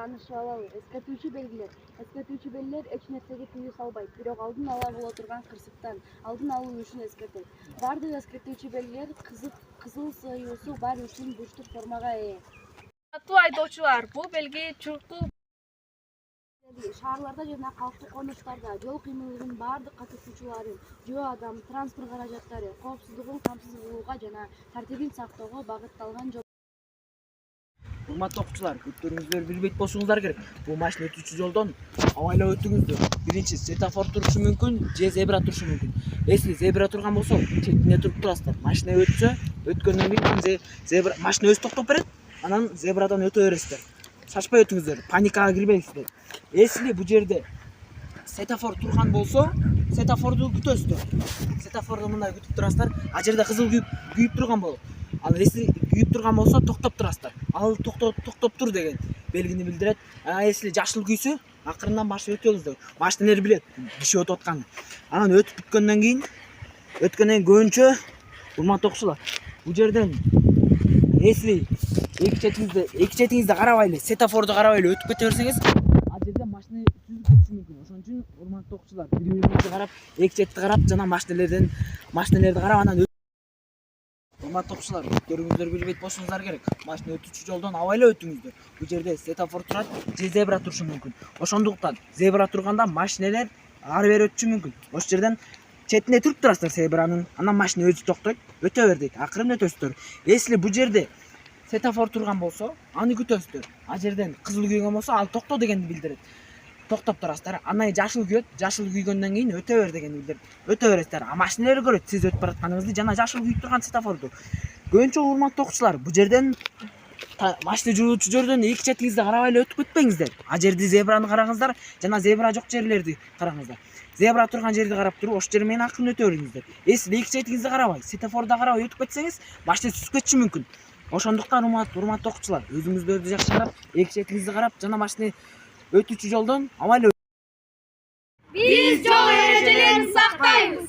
таанышып алалы. Эскертүүчү белгилер. Эскертүүчү белгилер эч нерсеге тыюу салбайт, бирок алдын ала боло турган кырсыктан алдын алуу үчүн эскертет. Бардык эскертүүчү белгилер кызыл сыюусу бар үчүн бурчтук формага ээ. Айдоочулар, бул белги чуркуу Шаарларда жана калктык конуштарда жол кыймылынын бардык катышуучуларын жөө адам, транспорт каражаттары коопсуздугун камсыз кылууга жана тартибин сактоого багытталган жол. Урматтуу окуучулар, көптөрүңүздөр билбейт болушуңуздар керек. Бул машина өтүүчү жолдон абайлап өтүңүздөр. Биринчи светофор турушу мүмкүн, же зебра турушу мүмкүн. Если зебра турган болсо, четине туруп турасыздар. Машина өтсө, өткөндөн кийин машина өзү токтоп берет, анан зебрадан өтө бересиздер. Шашпай өтүңүздөр, паникага кирбейсиздер. Если бул жерде светофор турган болсо, светофорду күтөсүздөр. Светофорду мындай күтүп турасыздар. А жерде кызыл күйүп турган болот. Ал если күйүп турган болсо, токтоп турасыздар. Ал токтоп тур деген белгини билдирет. А если жашыл күйсө, акырындан башып өтөңүздөр. Машиналар билет киши өтүп атканын. Анан өтүп бүткөндөн кийин көбүнчө урматтуу окуучулар, бул жерден если эки четиңизди карабай эле, светофорду карабай эле өтүп кете берсеңиз, ал жерде машина сүзүп кетиши мүмкүн. Ошон үчүн урматтуу окуучулар, бири-бириңизди карап, эки четти карап жана машиналерди карап анан урматтуу окуучулар, көптөрүңүздөр билбейт болушуңуздар керек. Машина өтүүчү жолдон абайлап өтүңүздөр. Бул жерде светофор турат, же зебра турушу мүмкүн. Ошондуктан зебра турганда машиналер ары бери өтүшү мүмкүн. Ошол жерден четине туруп турасыздар зебранын, анан машина өзү токтойт, өтө бер дейт, акырын өтөсүздөр. Если бул жерде светофор турган болсо, аны күтөсүздөр. А жерден кызыл күйгөн болсо, ал токто дегенди билдирет. Токтоп турасыздар. Анан жашыл күйөт, жашыл күйгөндөн кийин өтө бер дегенди билдирет. Өтө бересиздер. А машиналар көрөт сиз өтүп баратканыңызды жана жашыл күйүп турган светофорду. Көбүнчө урматтуу окуучулар, бул жерден машина жүрүүчү жерден эки четиңизди карабай эле өтүп кетпеңиздер. А жерди зебраны караңыздар жана зебра жок жерлерди караңыздар. Зебра турган жерди карап туруп, ошол жер менен акырын өтө бериңиздер. Если эки четиңизди карабай, светофорду карабай өтүп кетсеңиз, машина сүзүп кетиши мүмкүн. Ошондуктан урматтуу окуучулар, өзүңүздөрдү жакшы карап, эки четиңизди карап жана машина өтүүчү жолдон абайлап. биз жол эрежелерин сактайбыз.